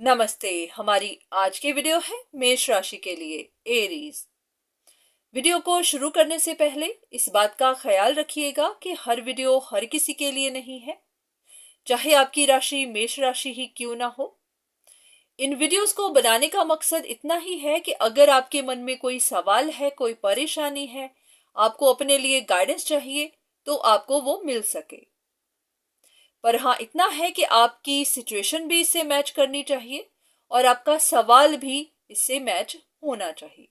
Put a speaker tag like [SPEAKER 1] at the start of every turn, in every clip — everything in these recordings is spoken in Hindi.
[SPEAKER 1] नमस्ते। हमारी आज की वीडियो है मेष राशि के लिए एरीज। वीडियो को शुरू करने से पहले इस बात का ख्याल रखिएगा कि हर वीडियो हर किसी के लिए नहीं है, चाहे आपकी राशि मेष राशि ही क्यों ना हो। इन वीडियोस को बनाने का मकसद इतना ही है कि अगर आपके मन में कोई सवाल है, कोई परेशानी है, आपको अपने लिए गाइडेंस चाहिए, तो आपको वो मिल सके। पर हाँ, इतना है कि आपकी सिचुएशन भी इससे मैच करनी चाहिए और आपका सवाल भी इससे मैच होना चाहिए।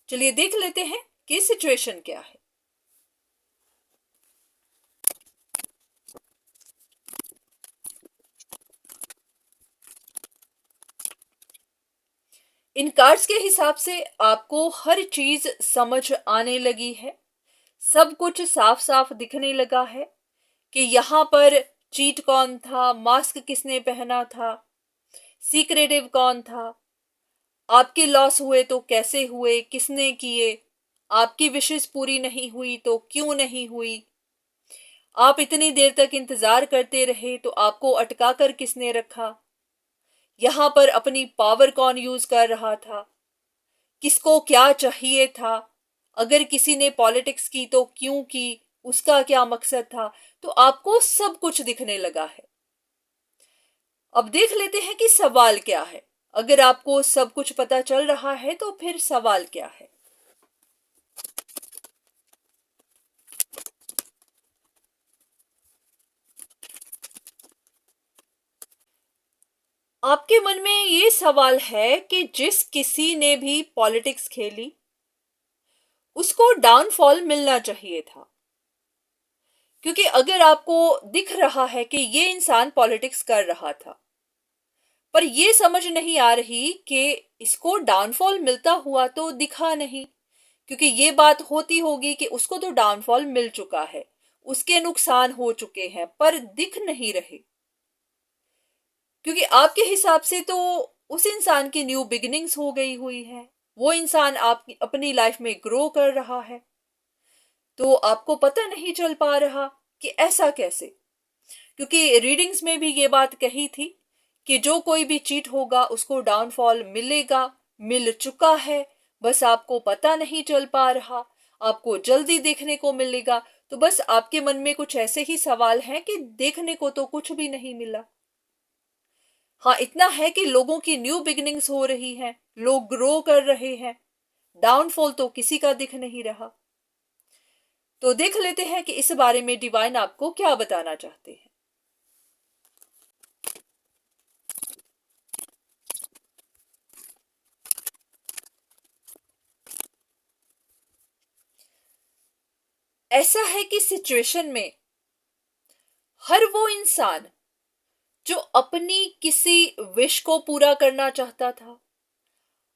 [SPEAKER 1] चलिए देख लेते हैं कि सिचुएशन क्या है। इन कार्ड्स के हिसाब से आपको हर चीज समझ आने लगी है, सब कुछ साफ साफ दिखने लगा है कि यहाँ पर चीट कौन था, मास्क किसने पहना था, सीक्रेटिव कौन था, आपके लॉस हुए तो कैसे हुए, किसने किए, आपकी विशेष पूरी नहीं हुई तो क्यों नहीं हुई, आप इतनी देर तक इंतजार करते रहे तो आपको अटका कर किसने रखा, यहां पर अपनी पावर कौन यूज कर रहा था, किसको क्या चाहिए था, अगर किसी ने पॉलिटिक्स की तो क्यों की, उसका क्या मकसद था। तो आपको सब कुछ दिखने लगा है। अब देख लेते हैं कि सवाल क्या है। अगर आपको सब कुछ पता चल रहा है तो फिर सवाल क्या है। आपके मन में ये सवाल है कि जिस किसी ने भी पॉलिटिक्स खेली उसको डाउनफॉल मिलना चाहिए था, क्योंकि अगर आपको दिख रहा है कि ये इंसान पॉलिटिक्स कर रहा था, पर ये समझ नहीं आ रही कि इसको डाउनफॉल मिलता हुआ तो दिखा नहीं, क्योंकि ये बात होती होगी कि उसको तो डाउनफॉल मिल चुका है, उसके नुकसान हो चुके हैं, पर दिख नहीं रहे। क्योंकि आपके हिसाब से तो उस इंसान की न्यू बिगिनिंग्स हो गई हुई है, वो इंसान आप अपनी लाइफ में ग्रो कर रहा है, तो आपको पता नहीं चल पा रहा कि ऐसा कैसे। क्योंकि रीडिंग्स में भी ये बात कही थी कि जो कोई भी चीट होगा उसको डाउनफॉल मिलेगा, मिल चुका है, बस आपको पता नहीं चल पा रहा, आपको जल्दी देखने को मिलेगा। तो बस आपके मन में कुछ ऐसे ही सवाल हैं कि देखने को तो कुछ भी नहीं मिला। हाँ, इतना है कि लोगों की न्यू बिगिनिंग्स हो रही हैं, लोग ग्रो कर रहे हैं, डाउनफॉल तो किसी का दिख नहीं रहा। तो देख लेते हैं कि इस बारे में डिवाइन आपको क्या बताना चाहते हैं। ऐसा है कि सिचुएशन में हर वो इंसान जो अपनी किसी विश को पूरा करना चाहता था,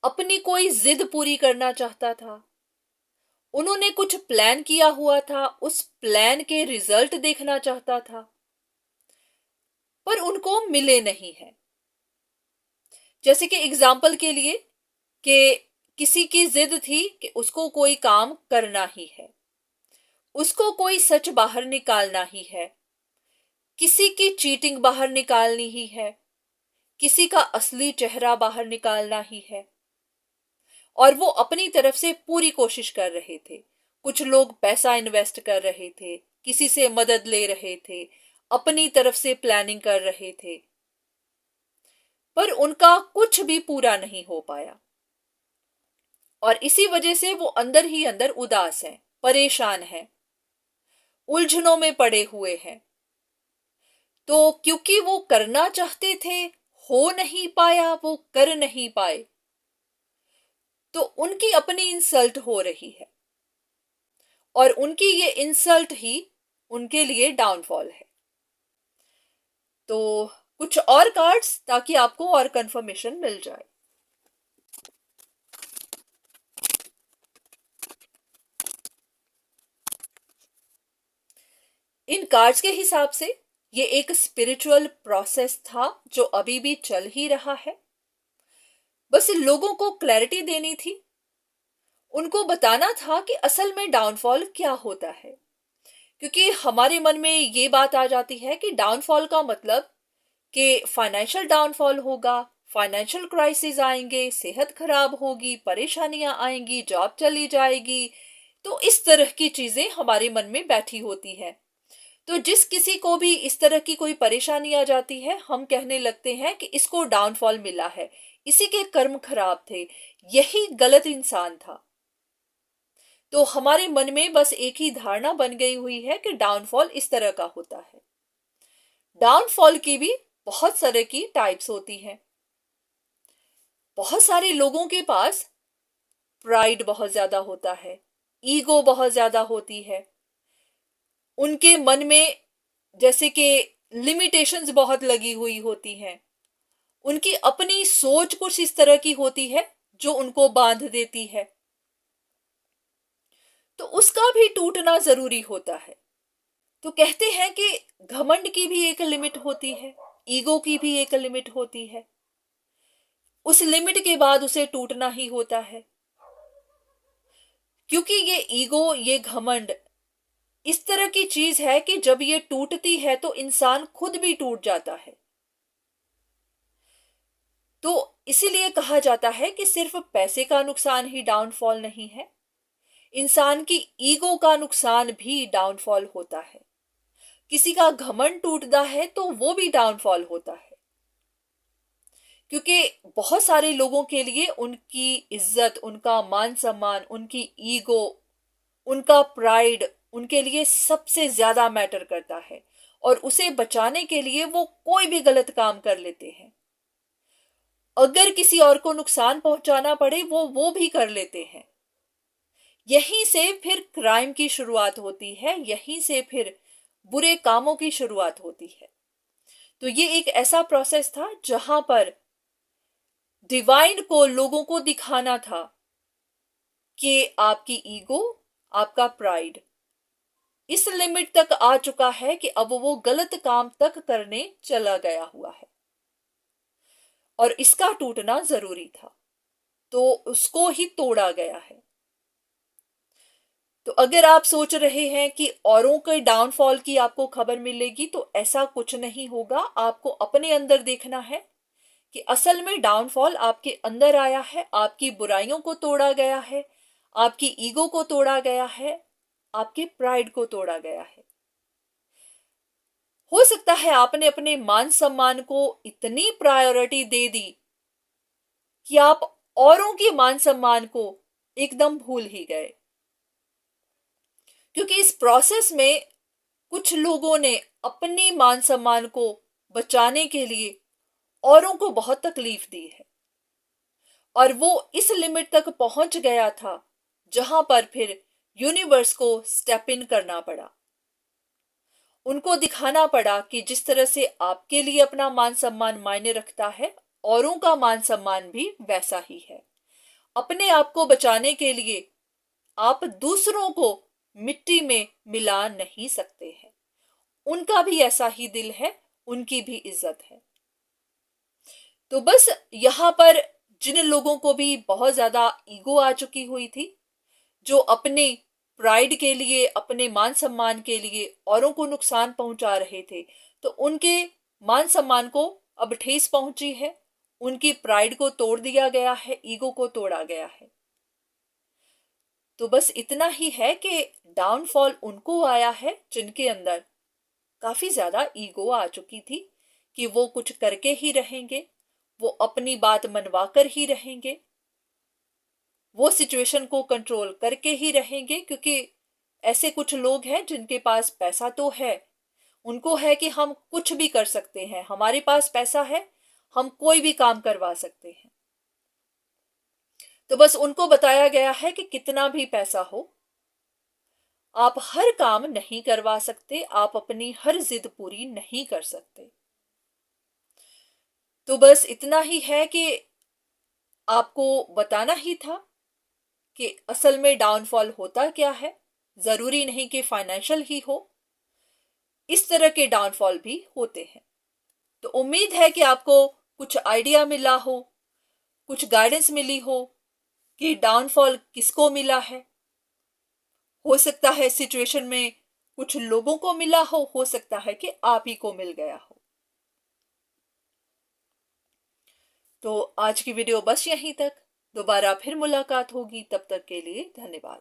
[SPEAKER 1] अपनी कोई जिद पूरी करना चाहता था, उन्होंने कुछ प्लान किया हुआ था, उस प्लान के रिजल्ट देखना चाहता था, पर उनको मिले नहीं है। जैसे कि एग्जाम्पल के लिए कि किसी की जिद थी कि उसको कोई काम करना ही है, उसको कोई सच बाहर निकालना ही है, किसी की चीटिंग बाहर निकालनी ही है, किसी का असली चेहरा बाहर निकालना ही है, और वो अपनी तरफ से पूरी कोशिश कर रहे थे। कुछ लोग पैसा इन्वेस्ट कर रहे थे, किसी से मदद ले रहे थे, अपनी तरफ से प्लानिंग कर रहे थे, पर उनका कुछ भी पूरा नहीं हो पाया। और इसी वजह से वो अंदर ही अंदर उदास हैं, परेशान हैं, उलझनों में पड़े हुए हैं। तो क्योंकि वो करना चाहते थे, हो नहीं पाया, वो कर नहीं पाए, तो उनकी अपनी इंसल्ट हो रही है, और उनकी ये इंसल्ट ही उनके लिए डाउनफॉल है। तो कुछ और कार्ड्स ताकि आपको और कंफर्मेशन मिल जाए। इन कार्ड्स के हिसाब से ये एक स्पिरिचुअल प्रोसेस था जो अभी भी चल ही रहा है। बस लोगों को क्लैरिटी देनी थी, उनको बताना था कि असल में डाउनफॉल क्या होता है। क्योंकि हमारे मन में ये बात आ जाती है कि डाउनफॉल का मतलब कि फाइनेंशियल डाउनफॉल होगा, फाइनेंशियल क्राइसिस आएंगे, सेहत खराब होगी, परेशानियां आएंगी, जॉब चली जाएगी। तो इस तरह की चीजें हमारे मन में बैठी होती है। तो जिस किसी को भी इस तरह की कोई परेशानी आ जाती है, हम कहने लगते हैं कि इसको डाउनफॉल मिला है, इसी के कर्म खराब थे, यही गलत इंसान था। तो हमारे मन में बस एक ही धारणा बन गई हुई है कि डाउनफॉल इस तरह का होता है। डाउनफॉल की भी बहुत सारे की टाइप्स होती हैं। बहुत सारे लोगों के पास प्राइड बहुत ज्यादा होता है, ईगो बहुत ज्यादा होती है, उनके मन में जैसे कि लिमिटेशंस बहुत लगी हुई होती हैं, उनकी अपनी सोच कुछ इस तरह की होती है जो उनको बांध देती है। तो उसका भी टूटना जरूरी होता है। तो कहते हैं कि घमंड की भी एक लिमिट होती है, ईगो की भी एक लिमिट होती है, उस लिमिट के बाद उसे टूटना ही होता है। क्योंकि ये ईगो, ये घमंड इस तरह की चीज है कि जब ये टूटती है तो इंसान खुद भी टूट जाता है। तो इसीलिए कहा जाता है कि सिर्फ पैसे का नुकसान ही डाउनफॉल नहीं है, इंसान की ईगो का नुकसान भी डाउनफॉल होता है। किसी का घमंड टूटता है तो वो भी डाउनफॉल होता है। क्योंकि बहुत सारे लोगों के लिए उनकी इज्जत, उनका मान सम्मान, उनकी ईगो, उनका प्राइड उनके लिए सबसे ज्यादा मैटर करता है, और उसे बचाने के लिए वो कोई भी गलत काम कर लेते हैं। अगर किसी और को नुकसान पहुंचाना पड़े वो भी कर लेते हैं। यहीं से फिर क्राइम की शुरुआत होती है, यहीं से फिर बुरे कामों की शुरुआत होती है। तो ये एक ऐसा प्रोसेस था जहां पर डिवाइन को लोगों को दिखाना था कि आपकी ईगो, आपका प्राइड इस लिमिट तक आ चुका है कि अब वो गलत काम तक करने चला गया हुआ है, और इसका टूटना जरूरी था, तो उसको ही तोड़ा गया है। तो अगर आप सोच रहे हैं कि औरों के डाउनफॉल की आपको खबर मिलेगी, तो ऐसा कुछ नहीं होगा। आपको अपने अंदर देखना है कि असल में डाउनफॉल आपके अंदर आया है, आपकी बुराइयों को तोड़ा गया है, आपकी ईगो को तोड़ा गया है, आपके प्राइड को तोड़ा गया है। हो सकता है आपने अपने मान सम्मान को इतनी प्रायोरिटी दे दी कि आप औरों के मान सम्मान को एकदम भूल ही गए। क्योंकि इस प्रोसेस में कुछ लोगों ने अपने मान सम्मान को बचाने के लिए औरों को बहुत तकलीफ दी है, और वो इस लिमिट तक पहुंच गया था जहां पर फिर यूनिवर्स को स्टेप इन करना पड़ा। उनको दिखाना पड़ा कि जिस तरह से आपके लिए अपना मान सम्मान मायने रखता है, औरों का मान सम्मान भी वैसा ही है। अपने आप को बचाने के लिए आप दूसरों को मिट्टी में मिला नहीं सकते हैं। उनका भी ऐसा ही दिल है, उनकी भी इज्जत है। तो बस यहां पर जिन लोगों को भी बहुत ज्यादा ईगो आ चुकी हुई थी, जो अपने प्राइड के लिए, अपने मान सम्मान के लिए औरों को नुकसान पहुंचा रहे थे, तो उनके मान सम्मान को अब ठेस पहुंची है, उनकी प्राइड को तोड़ दिया गया है, ईगो को तोड़ा गया है। तो बस इतना ही है कि डाउनफॉल उनको आया है जिनके अंदर काफी ज्यादा ईगो आ चुकी थी कि वो कुछ करके ही रहेंगे, वो अपनी बात मनवा कर ही रहेंगे, वो सिचुएशन को कंट्रोल करके ही रहेंगे। क्योंकि ऐसे कुछ लोग हैं जिनके पास पैसा तो है, उनको है कि हम कुछ भी कर सकते हैं, हमारे पास पैसा है, हम कोई भी काम करवा सकते हैं। तो बस उनको बताया गया है कि कितना भी पैसा हो, आप हर काम नहीं करवा सकते, आप अपनी हर जिद पूरी नहीं कर सकते। तो बस इतना ही है कि आपको बताना ही था कि असल में डाउनफॉल होता क्या है। जरूरी नहीं कि फाइनेंशियल ही हो, इस तरह के डाउनफॉल भी होते हैं। तो उम्मीद है कि आपको कुछ आइडिया मिला हो, कुछ गाइडेंस मिली हो कि डाउनफॉल किसको मिला है। हो सकता है सिचुएशन में कुछ लोगों को मिला हो सकता है कि आप ही को मिल गया हो। तो आज की वीडियो बस यहीं तक। दोबारा फिर मुलाकात होगी, तब तक के लिए धन्यवाद।